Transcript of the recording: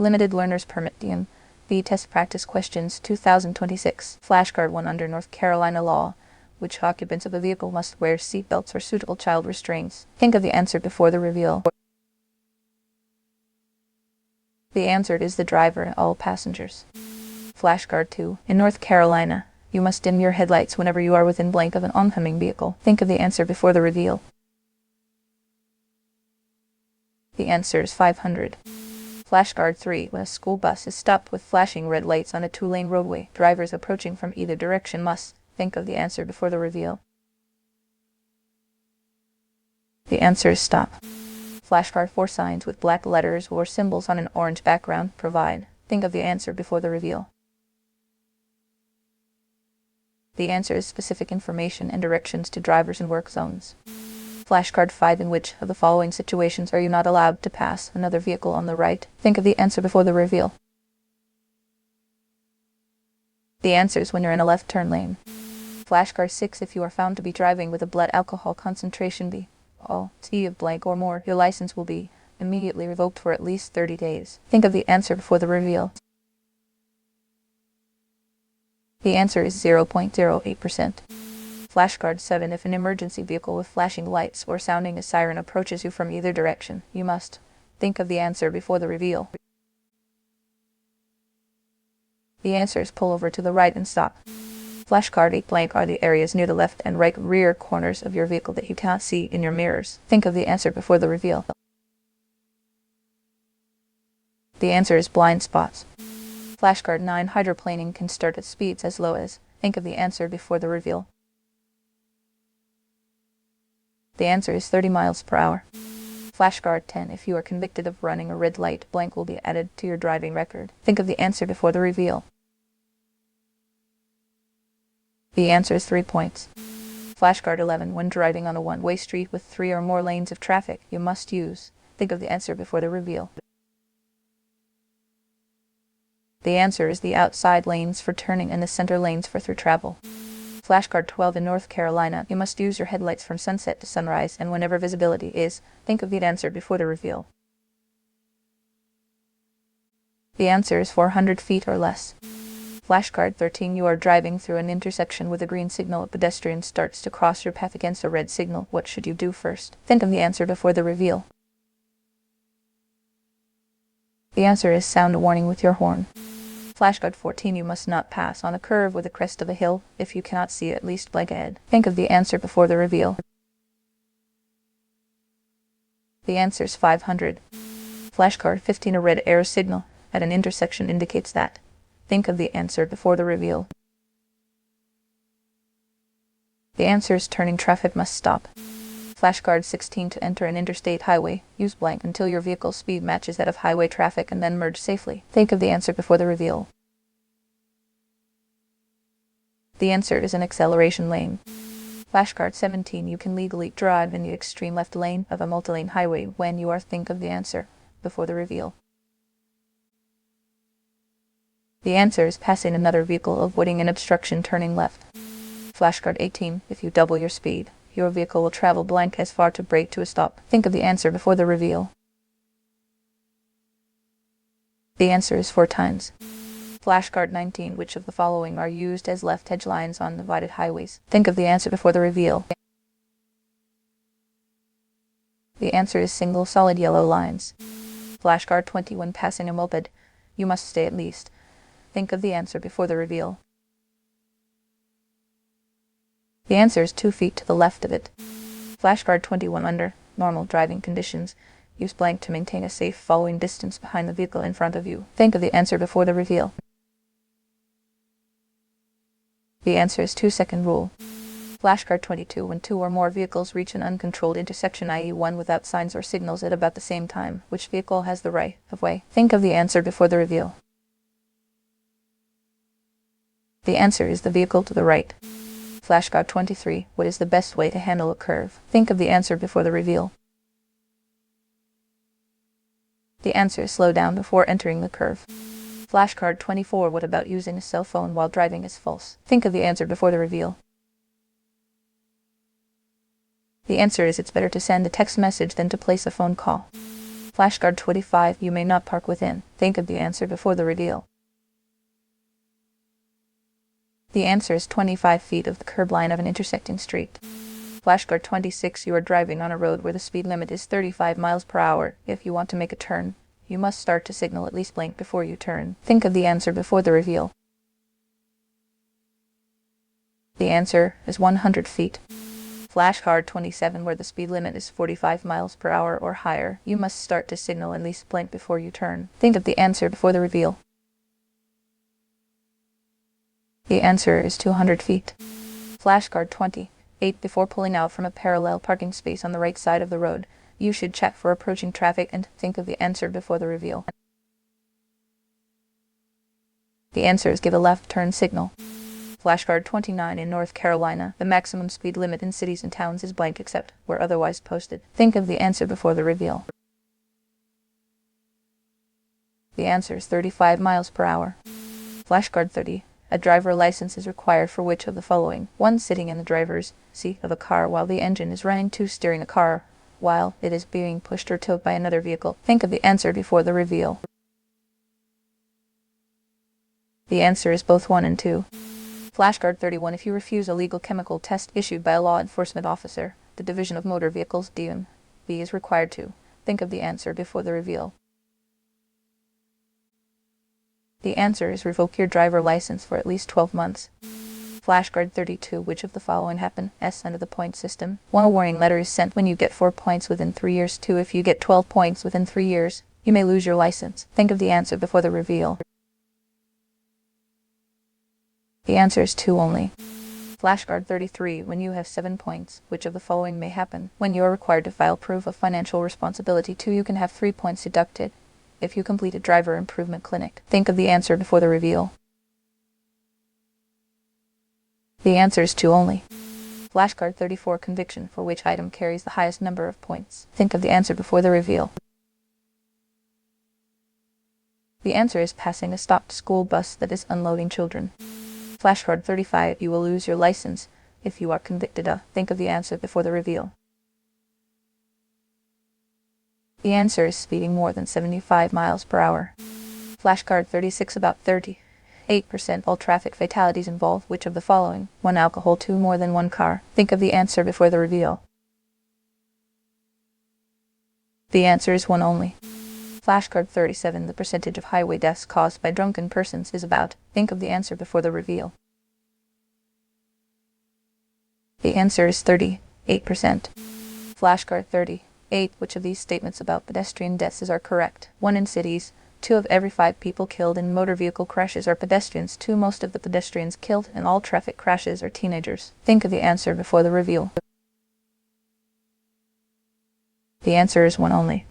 Limited Learner's Permit DMV Test Practice Questions 2026. Flashcard 1 under North Carolina law. Which occupants of a vehicle must wear seat belts or suitable child restraints? Think of the answer before the reveal. The answer is the driver and all passengers. Flashcard 2. In North Carolina, you must dim your headlights whenever you are within blank of an oncoming vehicle. Think of the answer before the reveal. The answer is 500. Flashcard 3. When a school bus is stopped with flashing red lights on a two-lane roadway, drivers approaching from either direction must think of the answer before the reveal. The answer is stop. Flashcard 4. Signs with black letters or symbols on an orange background provide. Think of the answer before the reveal. The answer is specific information and directions to drivers in work zones. Flashcard 5. In which of the following situations are you not allowed to pass another vehicle on the right? Think of the answer before the reveal. The answer is when you're in a left turn lane. Flashcard 6. If you are found to be driving with a blood alcohol concentration T of blank or more, your license will be immediately revoked for at least 30 days. Think of the answer before the reveal. The answer is 0.08%. Flashcard 7. If an emergency vehicle with flashing lights or sounding a siren approaches you from either direction, you must think of the answer before the reveal. The answer is pull over to the right and stop. Flashcard 8. Blank are the areas near the left and right rear corners of your vehicle that you cannot see in your mirrors. Think of the answer before the reveal. The answer is blind spots. Flashcard 9. Hydroplaning can start at speeds as low as. Think of the answer before the reveal. The answer is 30 miles per hour. Flashcard 10. If you are convicted of running a red light, blank will be added to your driving record. Think of the answer before the reveal. The answer is 3 points. Flashcard 11. When driving on a one-way street with 3 or more lanes of traffic, you must use. Think of the answer before the reveal. The answer is the outside lanes for turning and the center lanes for through travel. Flashcard 12. In North Carolina, you must use your headlights from sunset to sunrise and whenever visibility is. Think of the answer before the reveal. The answer is 400 feet or less. Flashcard 13. You are driving through an intersection with a green signal. A pedestrian starts to cross your path against a red signal. What should you do first? Think of the answer before the reveal. The answer is sound a warning with your horn. Flashcard 14. You must not pass on a curve with the crest of a hill if you cannot see at least blank ahead. Think of the answer before the reveal. The answer is 500. Flashcard 15. A red arrow signal at an intersection indicates that. Think of the answer before the reveal. The answer is turning traffic must stop. Flashcard 16. To enter an interstate highway, use blank until your vehicle's speed matches that of highway traffic and then merge safely. Think of the answer before the reveal. The answer is an acceleration lane. Flashcard 17. You can legally drive in the extreme left lane of a multi-lane highway when you are. Think of the answer before the reveal. The answer is passing another vehicle, avoiding an obstruction, turning left. Flashcard 18. If you double your speed, your vehicle will travel blank as far to brake to a stop. Think of the answer before the reveal. The answer is 4 times. Flashcard 19. Which of the following are used as left edge lines on divided highways? Think of the answer before the reveal. The answer is single solid yellow lines. Flashcard 20. When passing a moped, you must stay at least. Think of the answer before the reveal. The answer is 2 feet to the left of it. Flashcard 21. Under normal driving conditions, use blank to maintain a safe following distance behind the vehicle in front of you. Think of the answer before the reveal. The answer is 2-second rule. Flashcard 22. When 2 or more vehicles reach an uncontrolled intersection, i.e. one without signs or signals at about the same time, which vehicle has the right of way? Think of the answer before the reveal. The answer is the vehicle to the right. Flashcard 23. What is the best way to handle a curve? Think of the answer before the reveal. The answer is slow down before entering the curve. Flashcard 24. What about using a cell phone while driving is false? Think of the answer before the reveal. The answer is it's better to send a text message than to place a phone call. Flashcard 25. You may not park within. Think of the answer before the reveal. The answer is 25 feet of the curb line of an intersecting street. Flashcard 26. You are driving on a road where the speed limit is 35 miles per hour. If you want to make a turn, you must start to signal at least blink before you turn. Think of the answer before the reveal. The answer is 100 feet. Flashcard 27. Where the speed limit is 45 miles per hour or higher, you must start to signal at least blink before you turn. Think of the answer before the reveal. The answer is 200 feet. Flashcard 28. Before pulling out from a parallel parking space on the right side of the road, you should check for approaching traffic and think of the answer before the reveal. The answer is give a left turn signal. Flashcard 29. In North Carolina, the maximum speed limit in cities and towns is blank except where otherwise posted. Think of the answer before the reveal. The answer is 35 miles per hour. Flashcard 30. A driver license is required for which of the following? 1. Sitting in the driver's seat of a car while the engine is running. 2. Steering a car while it is being pushed or towed by another vehicle. Think of the answer before the reveal. The answer is both 1 and 2. Flashcard 31. If you refuse a legal chemical test issued by a law enforcement officer, the Division of Motor Vehicles DMV is required to think of the answer before the reveal. The answer is revoke your driver license for at least 12 months. Flashcard 32. Which of the following happen? S. Under the point system. 1. A warning letter is sent when you get 4 points within 3 years. 2. If you get 12 points within 3 years, you may lose your license. Think of the answer before the reveal. The answer is 2 only. Flashcard 33. When you have 7 points, which of the following may happen? When you are required to file proof of financial responsibility. 2. You can have 3 points deducted if you complete a driver improvement clinic. Think of the answer before the reveal. The answer is 2 only. Flashcard 34. Conviction for which item carries the highest number of points? Think of the answer before the reveal. The answer is passing a stopped school bus that is unloading children. Flashcard 35. You will lose your license if you are convicted of. Think of the answer before the reveal. The answer is speeding more than 75 miles per hour. Flashcard 36. About 38% all traffic fatalities involve which of the following? 1. Alcohol. 2. More than one car. Think of the answer before the reveal. The answer is 1 only. Flashcard 37. The percentage of highway deaths caused by drunken persons is about. Think of the answer before the reveal. The answer is 38%. Flashcard 38. Which of these statements about pedestrian deaths are correct? 1. In cities, 2 of every 5 people killed in motor vehicle crashes are pedestrians. 2. Most of the pedestrians killed in all traffic crashes are teenagers. Think of the answer before the reveal. The answer is 1 only.